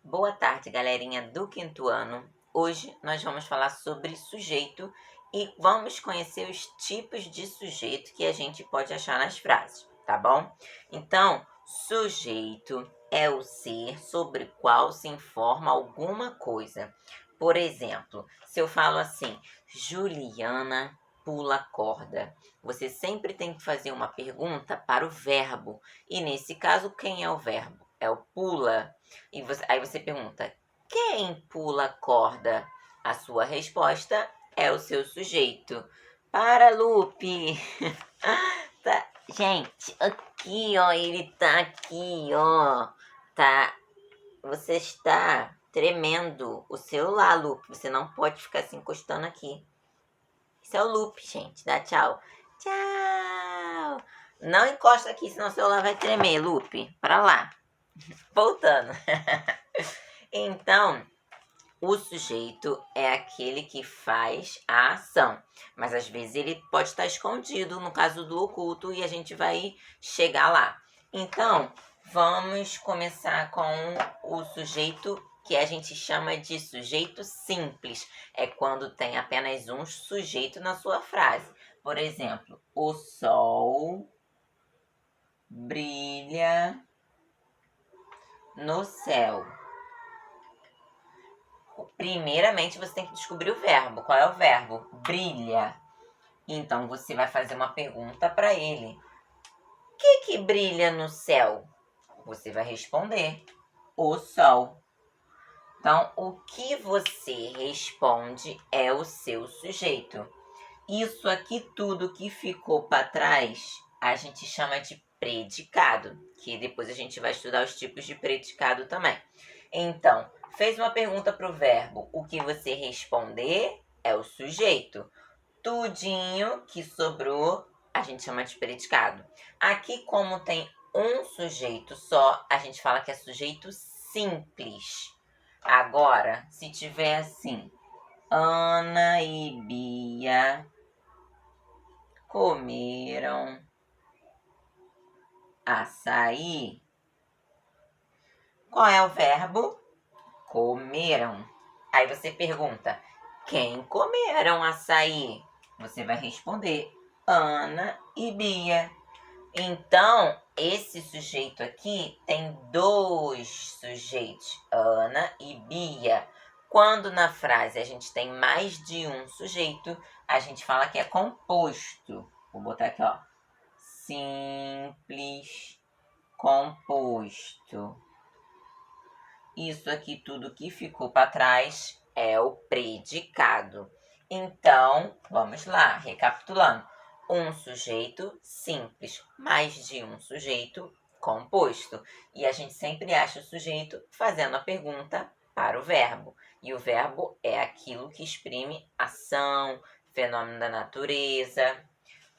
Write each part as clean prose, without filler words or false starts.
Boa tarde, galerinha do quinto ano. Hoje nós vamos falar sobre sujeito e vamos conhecer os tipos de sujeito que a gente pode achar nas frases, tá bom? Então, sujeito é o ser sobre o qual se informa alguma coisa. Por exemplo, se eu falo assim, Juliana pula corda, você sempre tem que fazer uma pergunta para o verbo. E nesse caso, quem é o verbo? É o pula. Aí você pergunta, quem pula corda? A sua resposta é o seu sujeito. Para, Lupe! Tá, gente, aqui, ó, ele tá aqui, ó. Tá, você está tremendo o celular, Lupe. Você não pode ficar se encostando aqui. Isso é o Lupe, gente. Dá tchau. Tchau! Não encosta aqui, senão o celular vai tremer, Lupe. Pra lá. Voltando. Então, o sujeito é aquele que faz a ação, mas às vezes ele pode estar escondido, no caso do oculto, e a gente vai chegar lá. Então, vamos começar com o sujeito que a gente chama de sujeito simples. É quando tem apenas um sujeito na sua frase. Por exemplo, o sol brilha no céu. Primeiramente, você tem que descobrir o verbo. Qual é o verbo? Brilha. Então, você vai fazer uma pergunta para ele. O que brilha no céu? Você vai responder: o sol. Então, o que você responde é o seu sujeito. Isso aqui tudo que ficou para trás, a gente chama de predicado, que depois a gente vai estudar os tipos de predicado também. Então, fez uma pergunta para o verbo, o que você responder é o sujeito. Tudinho que sobrou, a gente chama de predicado. Aqui, como tem um sujeito só, a gente fala que é sujeito simples. Agora, se tiver assim, Ana e Bia comeram açaí. Qual é o verbo? Comeram. Aí você pergunta, quem comeram açaí? Você vai responder, Ana e Bia. Então, esse sujeito aqui tem dois sujeitos, Ana e Bia. Quando na frase a gente tem mais de um sujeito, a gente fala que é composto. Vou botar aqui, ó. Simples, composto. Isso aqui tudo que ficou para trás é o predicado. Então, vamos lá, recapitulando. Um sujeito simples, mais de um sujeito composto. E a gente sempre acha o sujeito fazendo a pergunta para o verbo. E o verbo é aquilo que exprime ação, fenômeno da natureza.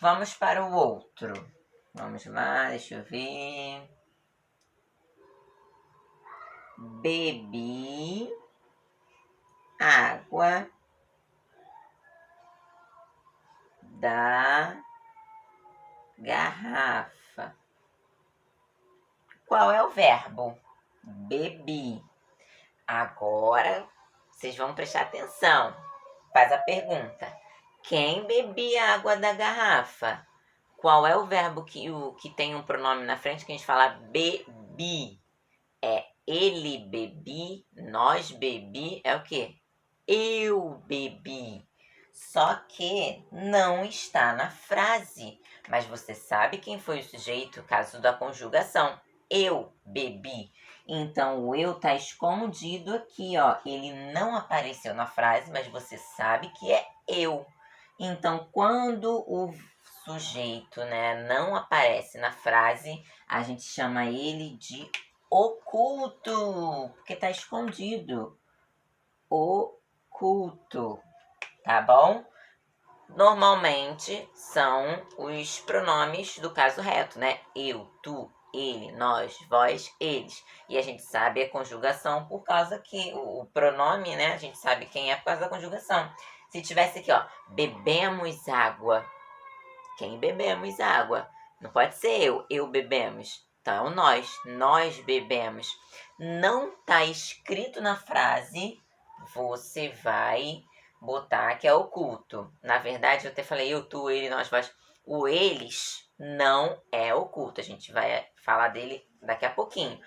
Vamos para o outro. Vamos lá, deixa eu ver. Bebi água da garrafa. Qual é o verbo? Bebi. Agora, vocês vão prestar atenção. Faz a pergunta. Quem bebia água da garrafa? Qual é o verbo que tem um pronome na frente que a gente fala bebi? É ele bebi, nós bebi, é o quê? Eu bebi. Só que não está na frase. Mas você sabe quem foi o sujeito, caso da conjugação. Eu bebi. Então, o eu está escondido aqui, ó. Ele não apareceu na frase, mas você sabe que é eu. Então, quando o sujeito, né, não aparece na frase, a gente chama ele de oculto, porque está escondido. Oculto, tá bom? Normalmente são os pronomes do caso reto, né? Eu, tu, ele, nós, vós, eles. E a gente sabe a conjugação por causa que o pronome, né? A gente sabe quem é por causa da conjugação. Se tivesse aqui, ó, bebemos água. Quem bebemos água? Não pode ser eu bebemos. Então, nós bebemos. não tá escrito na frase, você vai botar que é oculto. Na verdade, eu até falei eu, tu, ele, nós, vós. O eles não é oculto. A gente vai falar dele daqui a pouquinho.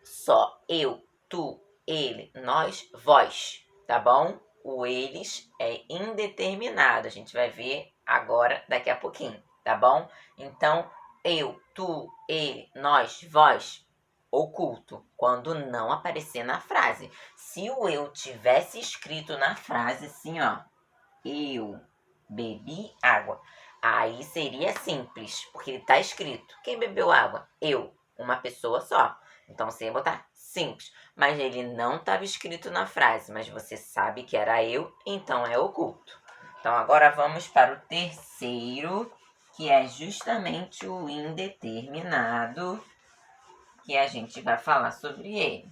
Só eu, tu, ele, nós, vós, tá bom? O eles é indeterminado. A gente vai ver agora, daqui a pouquinho, tá bom? Então, eu, tu, ele, nós, vós, oculto, quando não aparecer na frase. Se o eu tivesse escrito na frase assim, ó, eu bebi água, aí seria simples, porque ele tá escrito. Quem bebeu água? Eu, uma pessoa só. Então você ia botar simples. Mas ele não estava escrito na frase, mas você sabe que era eu, então é oculto. Então agora vamos para o terceiro, que é justamente o indeterminado, que a gente vai falar sobre ele.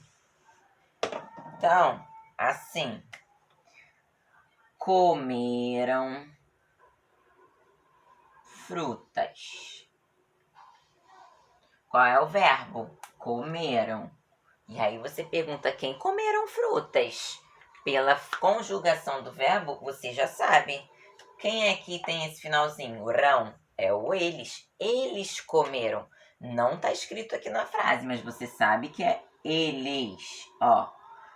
Então, assim, comeram frutas. Qual é o verbo? Comeram. E aí você pergunta quem comeram frutas. Pela conjugação do verbo, você já sabe. Quem é que tem esse finalzinho? Rão. É o eles. Eles comeram. Não está escrito aqui na frase, mas você sabe que é eles. Ó.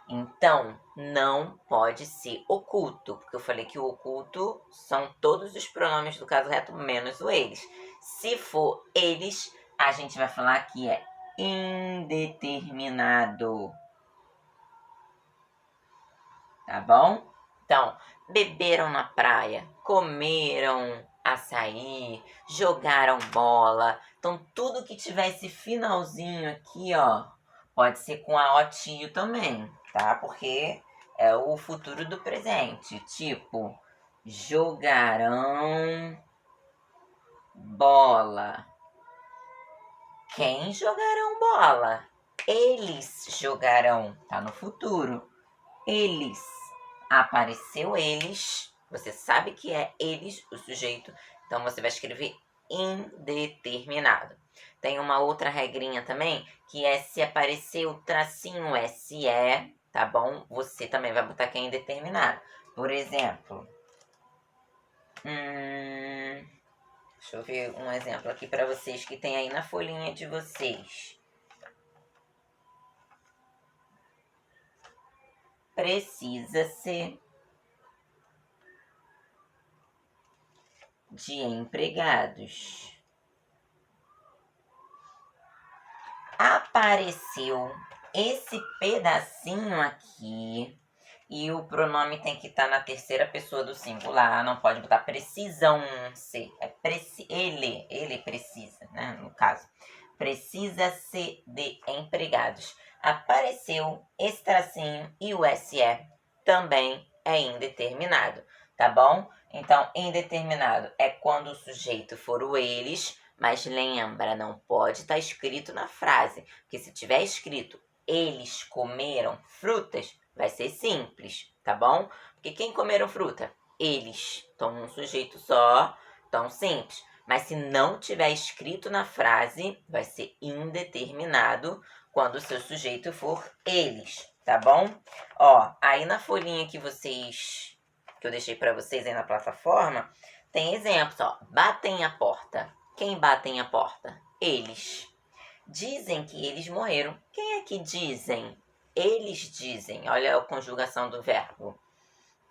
Então, não pode ser oculto, porque eu falei que o oculto são todos os pronomes do caso reto, menos o eles. Se for eles, a gente vai falar que é indeterminado. Tá bom? Então, beberam na praia, comeram açaí, jogaram bola. Então, tudo que tiver esse finalzinho aqui, ó, pode ser com a o tio também, tá? Porque é o futuro do presente. Tipo, jogarão bola. Quem jogarão bola? Eles jogarão. Tá no futuro. Eles. Apareceu eles. Você sabe que é eles o sujeito. Então você vai escrever indeterminado. Tem uma outra regrinha também, que é se aparecer o tracinho SE, tá bom? Você também vai botar que é indeterminado. Por exemplo, deixa eu ver um exemplo aqui para vocês que tem aí na folhinha de vocês. Precisa-se de empregados. Apareceu esse pedacinho aqui e o pronome tem que estar na terceira pessoa do singular, não pode botar precisam ser, ele precisa, né, no caso. Precisa-se de empregados. Apareceu esse tracinho e o SE também é indeterminado, tá bom? Então, indeterminado é quando o sujeito for o eles, mas lembra, não pode estar escrito na frase, porque se tiver escrito eles comeram frutas, vai ser simples, tá bom? Porque quem comeram fruta? Eles. Então, um sujeito só, tão simples. Mas se não tiver escrito na frase, vai ser indeterminado quando o seu sujeito for eles, tá bom? Ó, aí na folhinha que eu deixei para vocês aí na plataforma, tem exemplos, ó. Batem a porta. Quem batem a porta? Eles. Dizem que eles morreram. Quem é que dizem? Eles dizem. Olha a conjugação do verbo.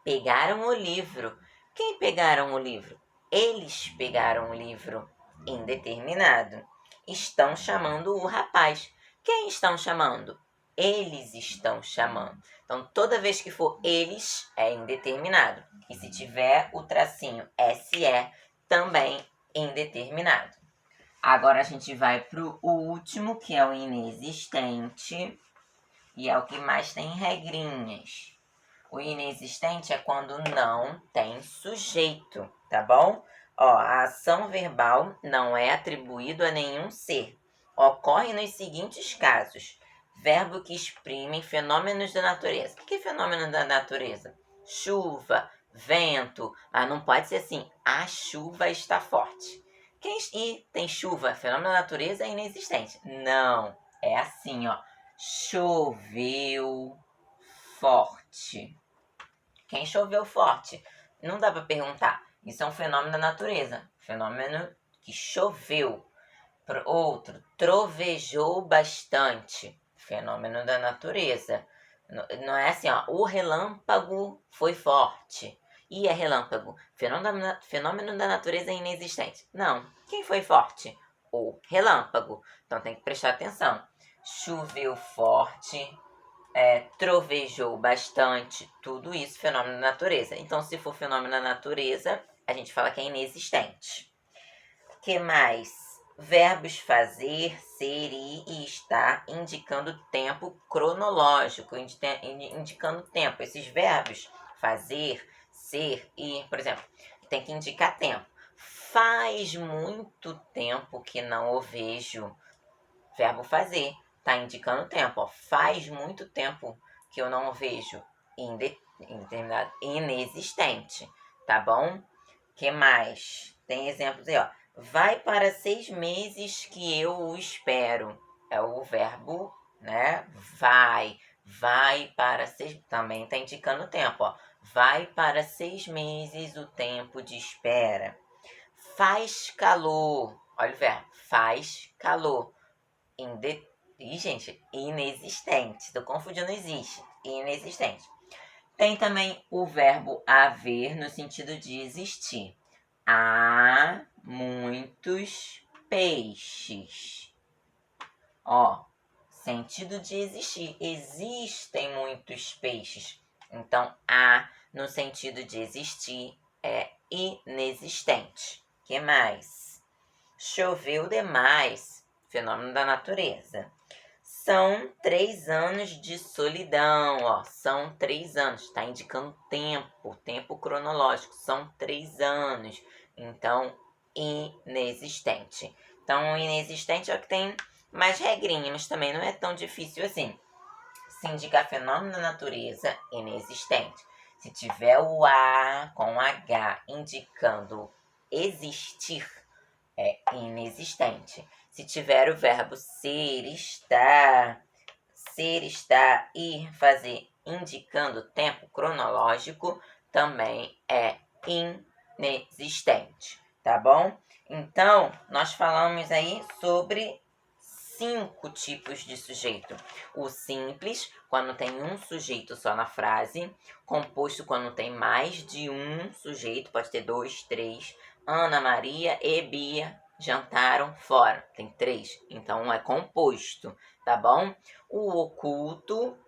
Pegaram o livro. Quem pegaram o livro? Eles pegaram o livro. Indeterminado. Estão chamando o rapaz. Quem estão chamando? Eles estão chamando. Então, toda vez que for eles, é indeterminado. E se tiver o tracinho SE, também indeterminado. Agora a gente vai para o último, que é o inexistente. E é o que mais tem regrinhas. O inexistente é quando não tem sujeito, tá bom? Ó, a ação verbal não é atribuído a nenhum ser. Ocorre nos seguintes casos. Verbo que exprimem fenômenos da natureza. O que é fenômeno da natureza? Chuva, vento. Mas não pode ser assim, a chuva está forte. E tem chuva, fenômeno da natureza é inexistente. Não, é assim, ó. Choveu forte. Quem choveu forte? Não dá para perguntar. Isso é um fenômeno da natureza. Fenômeno que choveu. Outro, trovejou bastante. Fenômeno da natureza. Não é assim, ó, o relâmpago foi forte. E é relâmpago. Fenômeno da natureza é inexistente. Não. Quem foi forte? O relâmpago. Então tem que prestar atenção. Choveu forte, trovejou bastante, tudo isso fenômeno da natureza. Então, se for fenômeno da natureza, a gente fala que é inexistente. O que mais? Verbos fazer, ser, ir e estar, indicando tempo cronológico, indicando tempo. Esses verbos, fazer, ser, ir, por exemplo, tem que indicar tempo. Faz muito tempo que não o vejo. Verbo fazer, tá indicando tempo. Ó. Faz muito tempo que eu não o vejo. Inexistente, tá bom? Que mais? Tem exemplos aí, ó. Vai para 6 meses que eu o espero. É o verbo, né? Vai. Vai para 6... Também tá indicando tempo, ó. Vai para 6 meses o tempo de espera. Faz calor. Olha o verbo. Faz calor. Gente, inexistente. Tô confundindo existe. Inexistente. Tem também o verbo haver no sentido de existir. Há muitos peixes. Ó, sentido de existir. Existem muitos peixes. Então, há no sentido de existir é inexistente. Que mais? Choveu demais. Fenômeno da natureza. São 3 anos de solidão, ó. São 3 anos. Está indicando tempo, tempo cronológico. São 3 anos. Então, inexistente. Então, inexistente é o que tem mais regrinha, mas também não é tão difícil assim. Se indicar fenômeno da natureza, inexistente. Se tiver o A com H indicando existir, é inexistente. Se tiver o verbo ser, estar, ir, fazer, indicando tempo cronológico, também é inexistente, tá bom? Então, nós falamos aí sobre 5 tipos de sujeito. O simples, quando tem um sujeito só na frase. Composto, quando tem mais de um sujeito, pode ter 2, 3. Ana, Maria e Bia jantaram fora. Tem 3, então é composto, tá bom? O oculto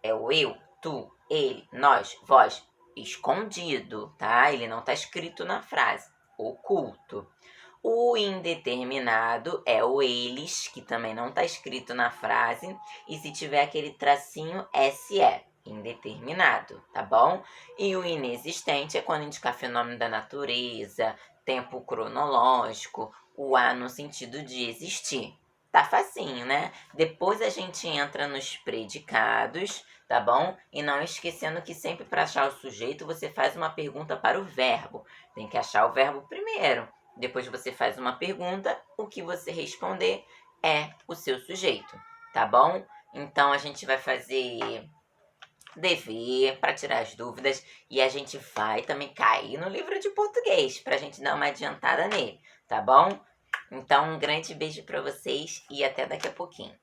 é o eu, tu, ele, nós, vós, escondido, tá? Ele não tá escrito na frase. Oculto. O indeterminado é o eles, que também não está escrito na frase. E se tiver aquele tracinho, SE, indeterminado, tá bom? E o inexistente é quando indicar fenômeno da natureza, tempo cronológico, o A no sentido de existir. Tá facinho, né? Depois a gente entra nos predicados, tá bom? E não esquecendo que sempre para achar o sujeito, você faz uma pergunta para o verbo. Tem que achar o verbo primeiro. Depois você faz uma pergunta, o que você responder é o seu sujeito, tá bom? Então a gente vai fazer dever para tirar as dúvidas e a gente vai também cair no livro de português para a gente dar uma adiantada nele, tá bom? Então um grande beijo para vocês e até daqui a pouquinho.